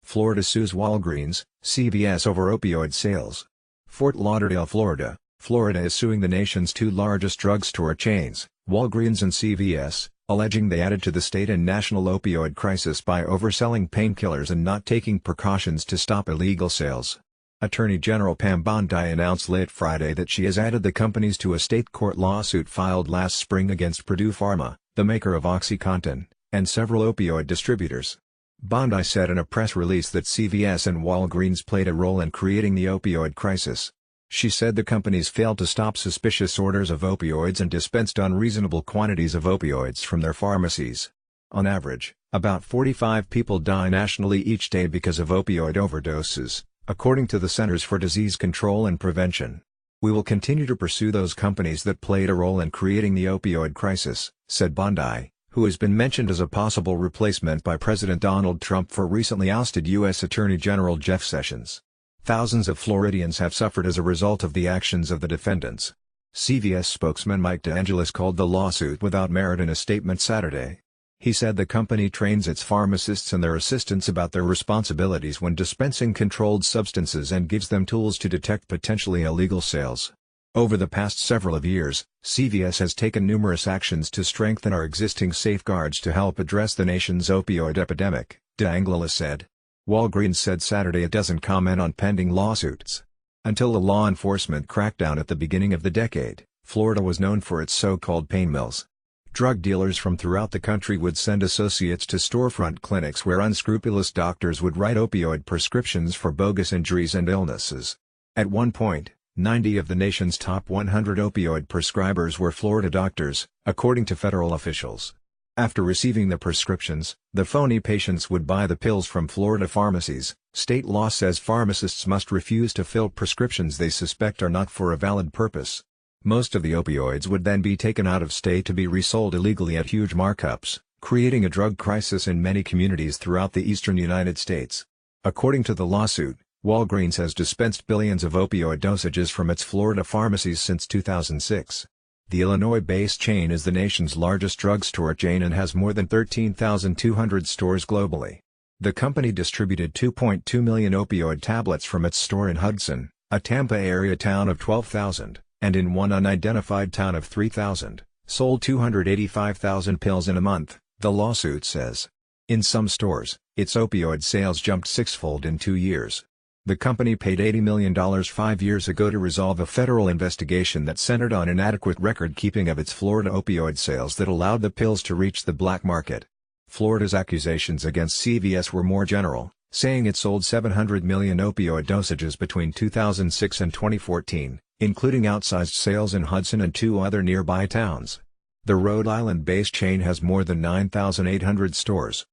Florida sues Walgreens, CVS over opioid sales. Fort Lauderdale, Florida. Florida is suing the nation's two largest drugstore chains, Walgreens and CVS, alleging they added to the state and national opioid crisis by overselling painkillers and not taking precautions to stop illegal sales. Attorney General Pam Bondi announced late Friday that she has added the companies to a state court lawsuit filed last spring against Purdue Pharma, the maker of OxyContin, and several opioid distributors. Bondi said in a press release that CVS and Walgreens played a role in creating the opioid crisis. She said the companies failed to stop suspicious orders of opioids and dispensed unreasonable quantities of opioids from their pharmacies. On average, about 45 people die nationally each day because of opioid overdoses, according to the Centers for Disease Control and Prevention. We will continue to pursue those companies that played a role in creating the opioid crisis, said Bondi, who has been mentioned as a possible replacement by President Donald Trump for recently ousted U.S. Attorney General Jeff Sessions. Thousands of Floridians have suffered as a result of the actions of the defendants. CVS spokesman Mike DeAngelis called the lawsuit without merit in a statement Saturday. He said the company trains its pharmacists and their assistants about their responsibilities when dispensing controlled substances and gives them tools to detect potentially illegal sales. Over the past several years, CVS has taken numerous actions to strengthen our existing safeguards to help address the nation's opioid epidemic, DeAngelis said. Walgreens said Saturday it doesn't comment on pending lawsuits. Until the law enforcement crackdown at the beginning of the decade, Florida was known for its so-called pain mills. Drug dealers from throughout the country would send associates to storefront clinics where unscrupulous doctors would write opioid prescriptions for bogus injuries and illnesses. At one point, 90 of the nation's top 100 opioid prescribers were Florida doctors, according to federal officials. After receiving the prescriptions, the phony patients would buy the pills from Florida pharmacies. State law says pharmacists must refuse to fill prescriptions they suspect are not for a valid purpose. Most of the opioids would then be taken out of state to be resold illegally at huge markups, creating a drug crisis in many communities throughout the eastern United States. According to the lawsuit, Walgreens has dispensed billions of opioid dosages from its Florida pharmacies since 2006. The Illinois-based chain is the nation's largest drugstore chain and has more than 13,200 stores globally. The company distributed 2.2 million opioid tablets from its store in Hudson, a Tampa area town of 12,000. And in one unidentified town of 3,000, sold 285,000 pills in a month, the lawsuit says. In some stores, its opioid sales jumped sixfold in 2 years. The company paid $80 million 5 years ago to resolve a federal investigation that centered on inadequate record-keeping of its Florida opioid sales that allowed the pills to reach the black market. Florida's accusations against CVS were more general, saying it sold 700 million opioid dosages between 2006 and 2014. Including outsized sales in Hudson and 2 other nearby towns. The Rhode Island-based chain has more than 9,800 stores.